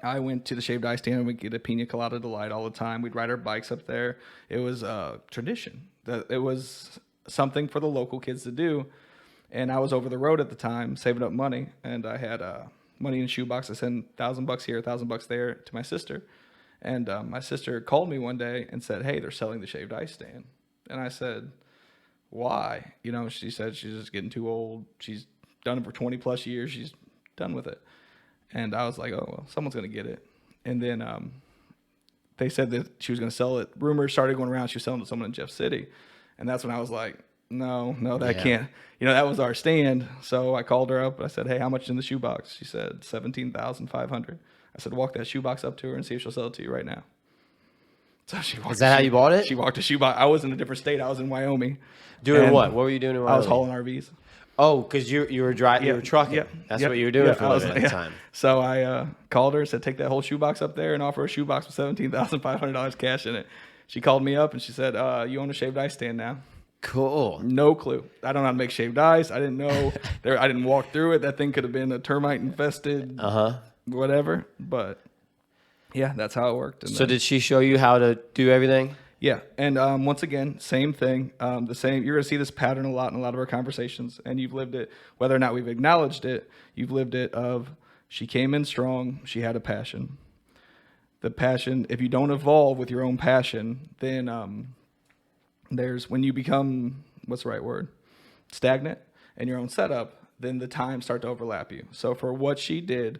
I went to the shaved ice stand and we'd get a pina colada delight all the time. We'd ride our bikes up there. It was a tradition. It was something for the local kids to do. And I was over the road at the time saving up money, and I had money in a shoebox. I sent $1,000 here, $1,000 there to my sister. And my sister called me one day and said, "Hey, they're selling the shaved ice stand." And I said, "Why?" She said she's just getting too old. She's done it for 20 plus years. She's done with it. And I was like, "Oh, well, someone's going to get it." And then they said that she was going to sell it. Rumors started going around she was selling it to someone in Jeff City. And that's when I was like, no, that can't. That was our stand. So I called her up. I said, "Hey, how much in the shoebox?" She said, 17,500. I said, "Walk that shoebox up to her and see if she'll sell it to you right now." So she walked. Is that how you bought it? She walked a shoebox. I was in a different state. I was in Wyoming. Doing what? What were you doing in Wyoming? I was hauling RVs. Oh, because you were driving, you were trucking. Yeah, That's what you were doing for a living at the time. So I called her and said, "Take that whole shoebox up there and offer a shoebox with $17,500 cash in it." She called me up and she said, "You own a shaved ice stand now." Cool. No clue. I don't know how to make shaved ice. I didn't know. I didn't walk through it. That thing could have been a termite infested, whatever. But yeah, that's how it worked. And so did she show you how to do everything? Yeah, and once again, same thing. The same. You're going to see this pattern a lot in a lot of our conversations, and you've lived it. Whether or not we've acknowledged it, you've lived it. Of she came in strong. She had a passion. The passion. If you don't evolve with your own passion, then there's when you become, what's the right word, stagnant in your own setup. Then the times start to overlap you. So for what she did,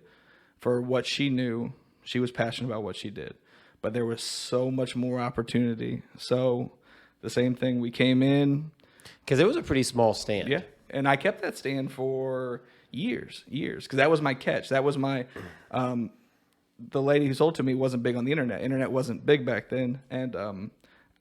for what she knew, she was passionate about what she did. But there was so much more opportunity. So the same thing, we came in. Because it was a pretty small stand. Yeah. And I kept that stand for years. Because that was my catch. That was my, the lady who sold to me wasn't big on the internet. Internet wasn't big back then. And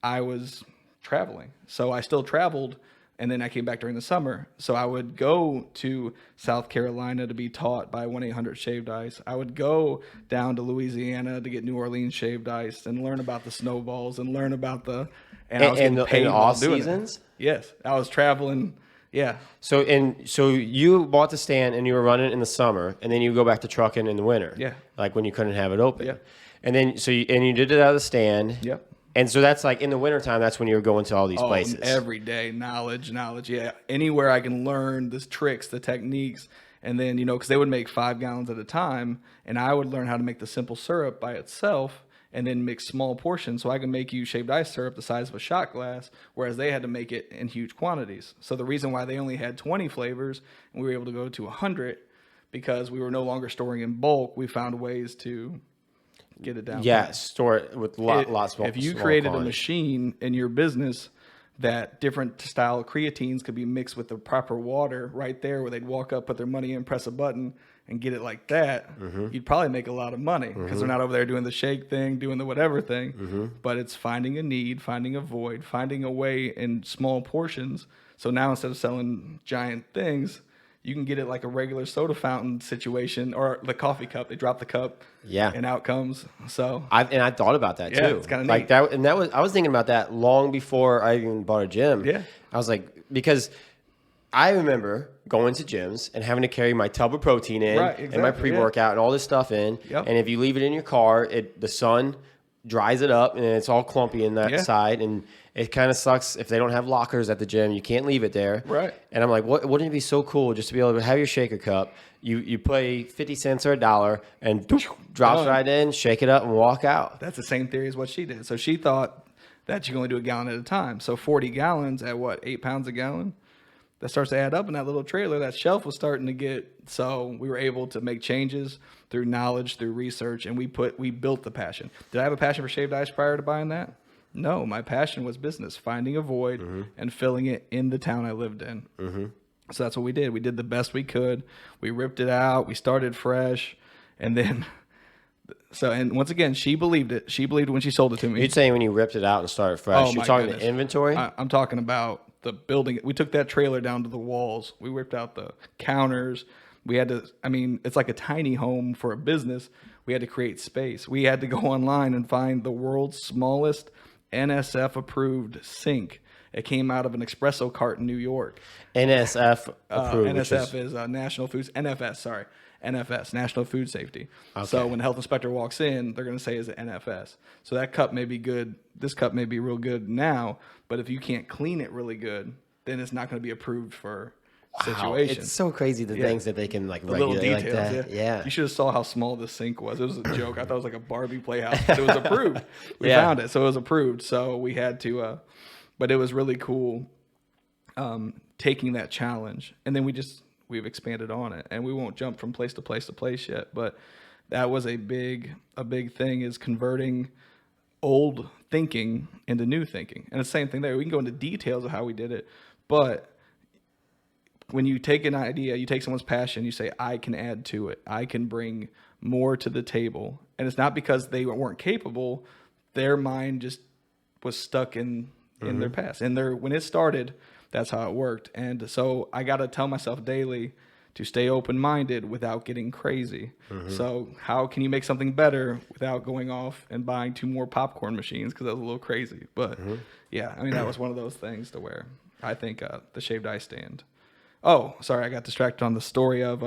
I was traveling. So I still traveled. And then I came back during the summer. So I would go to South Carolina to be taught by 1-800 Shaved Ice. I would go down to Louisiana to get New Orleans Shaved Ice and learn about the snowballs and learn about the... And I was getting paid in off seasons? Yes. I was traveling. Yeah. So you bought the stand and you were running in the summer, and then you go back to trucking in the winter. Yeah. Like when you couldn't have it open. Yeah. And then you did it out of the stand. Yep. And so that's like in the wintertime, that's when you were going to all these places. Every day, knowledge. Yeah. Anywhere I can learn the tricks, the techniques. And then, because they would make 5 gallons at a time, and I would learn how to make the simple syrup by itself and then mix small portions. So I can make you shaved ice syrup the size of a shot glass, whereas they had to make it in huge quantities. So the reason why they only had 20 flavors and we were able to go to 100, because we were no longer storing in bulk, we found ways to get it down. Yeah, store it with lots of. If you created a machine in your business that different style creatines could be mixed with the proper water right there, where they'd walk up, put their money in, press a button, and get it like that, you'd probably make a lot of money, because they're not over there doing the shake thing, doing the whatever thing. But it's finding a need, finding a void, finding a way in small portions. So now instead of selling giant things, you can get it like a regular soda fountain situation, or the coffee cup. They drop the cup, and out comes. So I thought about that too. It's kind of like that, and I was thinking about that long before I even bought a gym. Yeah, I was like, because I remember going to gyms and having to carry my tub of protein in, and my pre-workout and all this stuff in. Yep. And if you leave it in your car, the sun dries it up and it's all clumpy in that side, and it kind of sucks if they don't have lockers at the gym. You can't leave it there. Right. And I'm like, wouldn't it be so cool just to be able to have your shaker cup? You pay 50 cents or $1 and drops right in, shake it up, and walk out. That's the same theory as what she did. So she thought that you can only do a gallon at a time. So 40 gallons at what, 8 pounds a gallon? That starts to add up in that little trailer. That shelf was starting to get, so we were able to make changes through knowledge, through research, and we built the passion. Did I have a passion for shaved ice prior to buying that? No, my passion was business, finding a void and filling it in the town I lived in. So that's what we did. We did the best we could. We ripped it out. We started fresh. And then, and once again, she believed it. She believed when she sold it to me. You're saying when you ripped it out and started fresh. You're talking the inventory? I'm talking about the building. We took that trailer down to the walls. We ripped out the counters. We had to, it's like a tiny home for a business. We had to create space. We had to go online and find the world's smallest NSF approved sink. It came out of an espresso cart in New York. NSF approved. NSF is National Foods, NFS, sorry. NFS, National Food Safety. Okay. So when the health inspector walks in, they're going to say is it NFS. So that cup may be good. This cup may be real good now, but if you can't clean it really good, then it's not going to be approved for situation. It's so crazy the things that they can like Little regulate details. like that. Yeah. You should have saw how small the sink was. It was a joke. I thought it was like a Barbie playhouse. But it was approved. We Yeah. found it, so it was approved. So we had to, but it was really cool taking that challenge, and then we've expanded on it, and we won't jump from place to place to place yet. But that was a big thing, is converting old thinking into new thinking. And it's the same thing there. We can go into details of how we did it, but when you take an idea, you take someone's passion, you say, I can add to it. I can bring more to the table. And it's not because they weren't capable. Their mind just was stuck in their past. And when it started, that's how it worked. And so I got to tell myself daily to stay open-minded without getting crazy. So how can you make something better without going off and buying 2 more popcorn machines? Because that was a little crazy. But yeah, I mean, that was one of those things to where I think the shaved ice stand. Oh, sorry, I got distracted on the story of,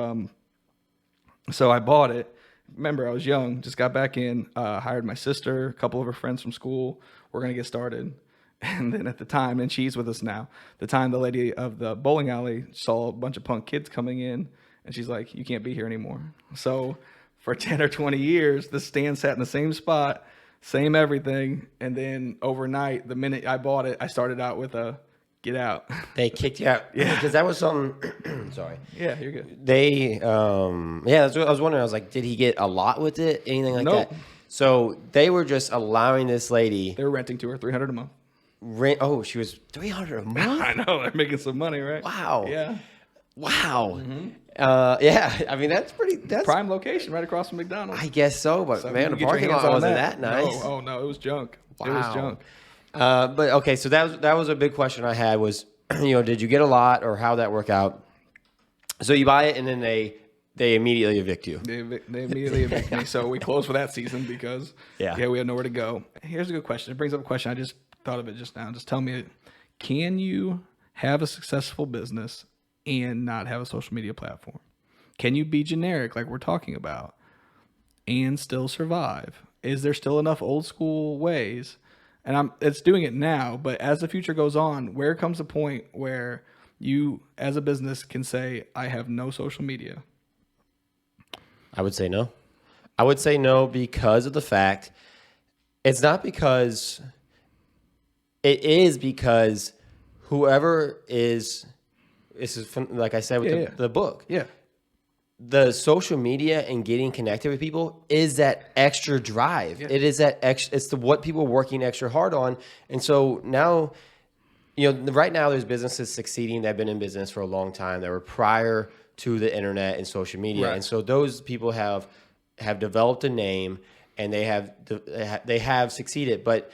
so I bought it. Remember, I was young, just got back in, hired my sister, a couple of her friends from school. We're going to get started. And then at the time, and she's with us now, the time the lady of the bowling alley saw a bunch of punk kids coming in, and she's like, you can't be here anymore. So for 10 or 20 years, the stand sat in the same spot, same everything. And then overnight, the minute I bought it, I started out with a, get out. They kicked you out. Yeah. Because that was something, sorry. Yeah, you're good. They, that's what I was wondering. I was like, did he get a lot with it? Anything like Nope. that? So they were just allowing this lady They were renting to her $300 a month. rent. Oh, she was $300 a month? I know, they're making some money, right? Wow. Yeah. Wow. Yeah. I mean, that's Prime location right across from McDonald's. I guess so, but So man, you the get your parking hands lot on wasn't that nice. No, oh no, it was junk. It was Wow. junk. But okay, so that was a big question I had was, did you get a lot or how that work out? So you buy it and then they immediately evict you. They immediately evicted me, so we closed for that season because Yeah. we had nowhere to go. Here's a good question. It brings up a question. I just thought of it just now. Just tell me, can you have a successful business and not have a social media platform? Can you be generic like we're talking about and still survive? Is there still enough old school ways? And it's doing it now, but as the future goes on, where comes the point where you as a business can say, I have no social media? I would say no. I would say no because of the fact it's not because it is because whoever is this is from, like I said with the book. Yeah. The social media and getting connected with people is that extra drive. Yeah. It is that extra. It's what people are working extra hard on. And so now, right now there's businesses succeeding that have been in business for a long time that were prior to the internet and social media. Right. And so those people have developed a name and they have succeeded. But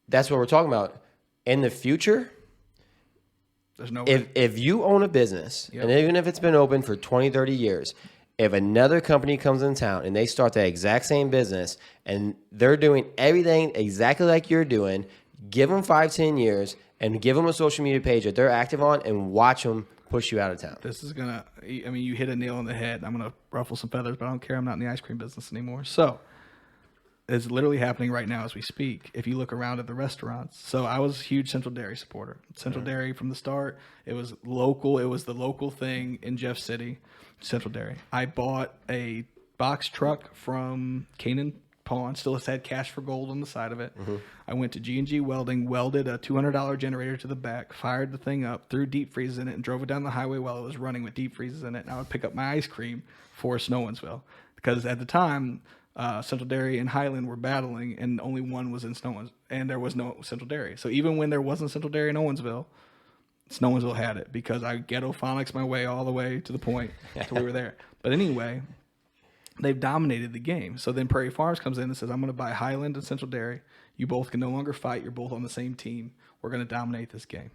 that's what we're talking about. In the future, There's no if you own a business, Yep. and even if it's been open for 20, 30 years, if another company comes in town and they start that exact same business and they're doing everything exactly like you're doing, give them 5, 10 years and give them a social media page that they're active on and watch them push you out of town. This is gonna, I mean, you hit a nail on the head. I'm gonna ruffle some feathers, but I don't care. I'm not in the ice cream business anymore. So it's literally happening right now as we speak. If you look around at the restaurants. So I was a huge Central Dairy supporter. Central Dairy from the start. It was local. It was the local thing in Jeff City, Central Dairy. I bought a box truck from Canaan Pawn. Still had cash for gold on the side of it. I went to G&G Welding, welded a $200 generator to the back, fired the thing up, threw deep freezes in it, and drove it down the highway while it was running with deep freezes in it. And I would pick up my ice cream for Snowensville. Because at the time, Central Dairy and Highland were battling, and only one was in Snowensville, and there was no Central Dairy. So even when there wasn't Central Dairy in Owensville, Snowensville had it because I ghetto-phonics my way all the way to the point to we were there. But anyway, they've dominated the game. So then Prairie Farms comes in and says, I'm going to buy Highland and Central Dairy. You both can no longer fight. You're both on the same team. We're going to dominate this game.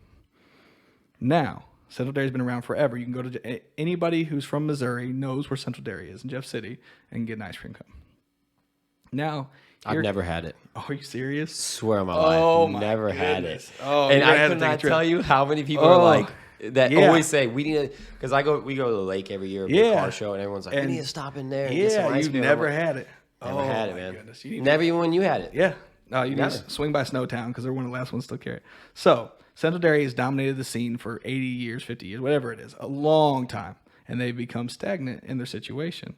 Now, Central Dairy's been around forever. You can go to anybody who's from Missouri knows where Central Dairy is in Jeff City and get an ice cream cone. Now, I've never had it. Oh, are you serious? Swear on my life. Oh, my never had it. goodness. Oh, and you're gonna I have could to take a not trip. tell you how many people are like, that Yeah. always say we need to, because we go to the lake every year, big Yeah. car show, and everyone's like, And- we need to stop in there and get some Yeah, ice you've cream. I'm never like, had it. Never Oh, had it, my man. goodness. You need to- Never even when you had it. Yeah. No, you need Never. to swing by Snowtown because they're one of the last ones to still carry it. So Central Dairy has dominated the scene for 80 years, 50 years, whatever it is, a long time. And they've become stagnant in their situation.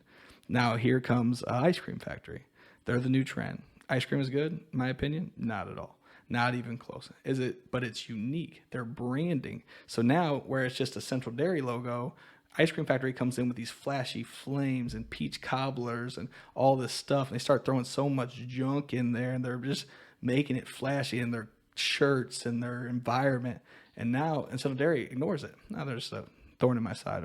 Now here comes Ice Cream Factory. They're the new trend. Ice cream is good, in my opinion? Not at all. Not even close. Is it? But it's unique. Their branding. So now, where it's just a Central Dairy logo, Ice Cream Factory comes in with these flashy flames and peach cobblers and all this stuff. And they start throwing so much junk in there, and they're just making it flashy in their shirts and their environment. And now, Central Dairy ignores it. Now there's a thorn in my side.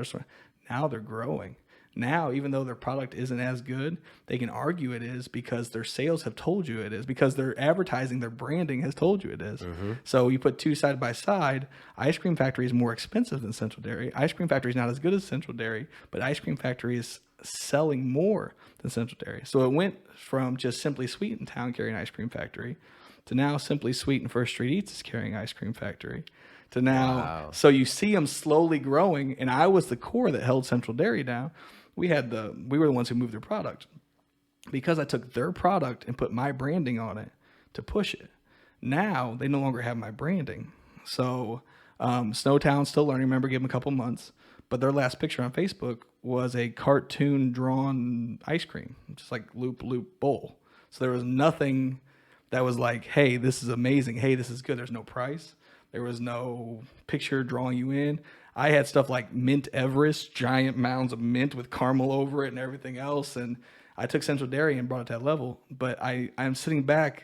Now they're growing. Now, even though their product isn't as good, they can argue it is because their sales have told you it is, because their advertising, their branding has told you it is. So you put two side by side. Ice Cream Factory is more expensive than Central Dairy. Ice Cream Factory is not as good as Central Dairy, but Ice Cream Factory is selling more than Central Dairy. So it went from just Simply Sweet in town carrying Ice Cream Factory to now Simply Sweet and First Street Eats is carrying Ice Cream Factory. To now, Wow. so you see them slowly growing, and I was the core that held Central Dairy down. We were the ones who moved their product because I took their product and put my branding on it to push it. Now they no longer have my branding. So Snowtown's still learning. Remember, give them a couple months, but their last picture on Facebook was a cartoon drawn ice cream, just like loop bowl. So there was nothing that was like, hey, this is amazing. Hey, this is good. There's no price. There was no picture drawing you in. I had stuff like Mint Everest, giant mounds of mint with caramel over it and everything else. And I took Central Dairy and brought it to that level. But I'm sitting back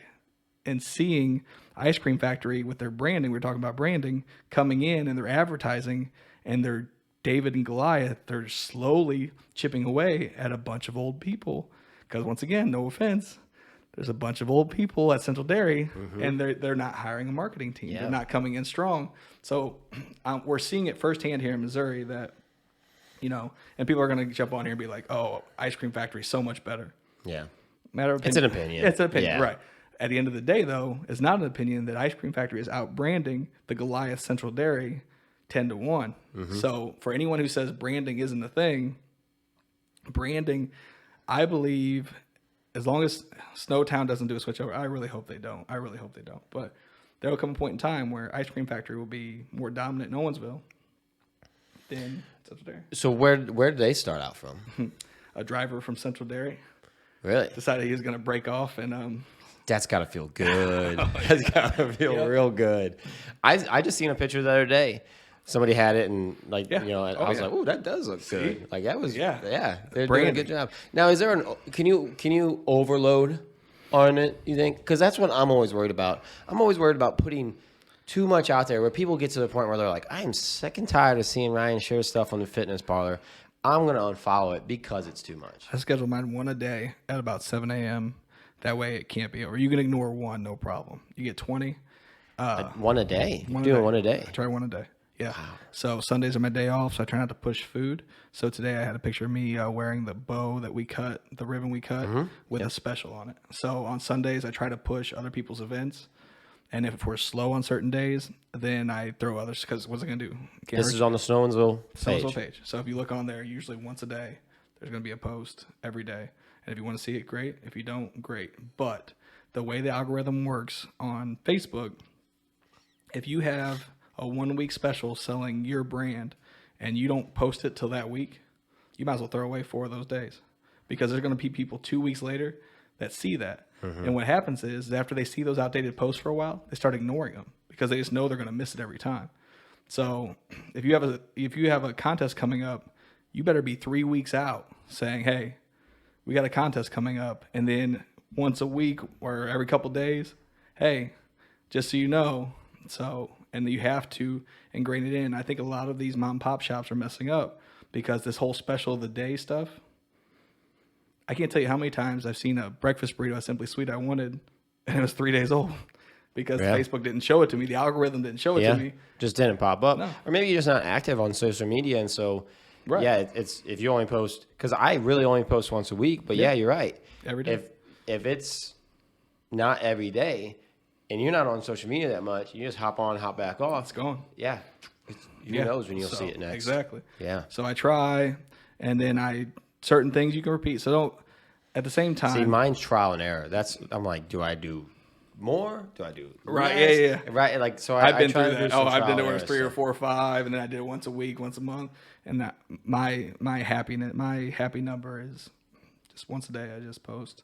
and seeing Ice Cream Factory with their branding. We're talking about branding coming in, and their advertising and their David and Goliath. They're slowly chipping away at a bunch of old people. Because once again, no offense, there's a bunch of old people at Central Dairy, and they're not hiring a marketing team. Yeah. They're not coming in strong. So we're seeing it firsthand here in Missouri that, and people are going to jump on here and be like, oh, Ice Cream Factory is so much better. Yeah. Matter of opinion. It's an opinion. It's an opinion, Yeah. right. At the end of the day, though, it's not an opinion that Ice Cream Factory is out-branding the Goliath Central Dairy 10-1. So for anyone who says branding isn't a thing, branding, I believe, as long as Snowtown doesn't do a switchover, I really hope they don't. But there will come a point in time where Ice Cream Factory will be more dominant in Owensville than Central Dairy. So where did they start out from? A driver from Central Dairy Really? decided he was going to break off and That's gotta feel good. That's gotta feel real good. I just seen a picture the other day. Somebody had it and and I was like, "Ooh, that does look good." Like that was Yeah. They're doing a Branding. good job. Now, is there can you overload on it? You think? Because that's what I'm always worried about. I'm always worried about putting too much out there where people get to the point where they're like, "I am sick and tired of seeing Ryan share stuff on the fitness parlor. I'm gonna unfollow it because it's too much." I schedule mine one a day at about 7 a.m. That way it can't be over. You can ignore one, no problem. You get 20. One a day. One Doing a day. one a day. I try one a day. Yeah. So Sundays are my day off, so I try not to push food. So today I had a picture of me wearing the bow that we cut, the ribbon we cut, with a special on it. So on Sundays I try to push other people's events. And if we're slow on certain days, then I throw others because what's it going to do? This is on the Snowsville Snowsville page. page. So if you look on there, usually once a day, there's going to be a post every day. And if you want to see it, great. If you don't, great. But the way the algorithm works on Facebook, if you have a 1 week special selling your brand and you don't post it till that week, you might as well throw away 4 of those days because there's going to be people 2 weeks later that see that. And what happens is after they see those outdated posts for a while, they start ignoring them because they just know they're going to miss it every time. So if you have a contest coming up, you better be 3 weeks out saying, hey, we got a contest coming up. And then once a week or every couple days, hey, just so you know. So, and you have to ingrain it in. I think a lot of these mom and pop shops are messing up because this whole special of the day stuff, I can't tell you how many times I've seen a breakfast burrito at Simply Sweet I wanted, and it was 3 days old because Yeah. Facebook didn't show it to me. The algorithm didn't show it to me. Just didn't pop up. No. Or maybe you're just not active on social media, and so Right. it's if you only post, because I really only post once a week. But yeah, you're right. Every day. If it's not every day, and you're not on social media that much, you just hop on, hop back off. It's gone. Yeah, Who knows when you'll So, see it next? Exactly. Yeah. So I try, and then certain things you can repeat. So don't, at the same time. See, mine's trial and error. I'm like, do I do more? Do I do Right, less? yeah. Right, like so. I've been I try through to do that. some I've trial done it and where it's error 3 or stuff. 4 or 5, and then I did it once a week, once a month, and that my happy number is just once a day. I just post.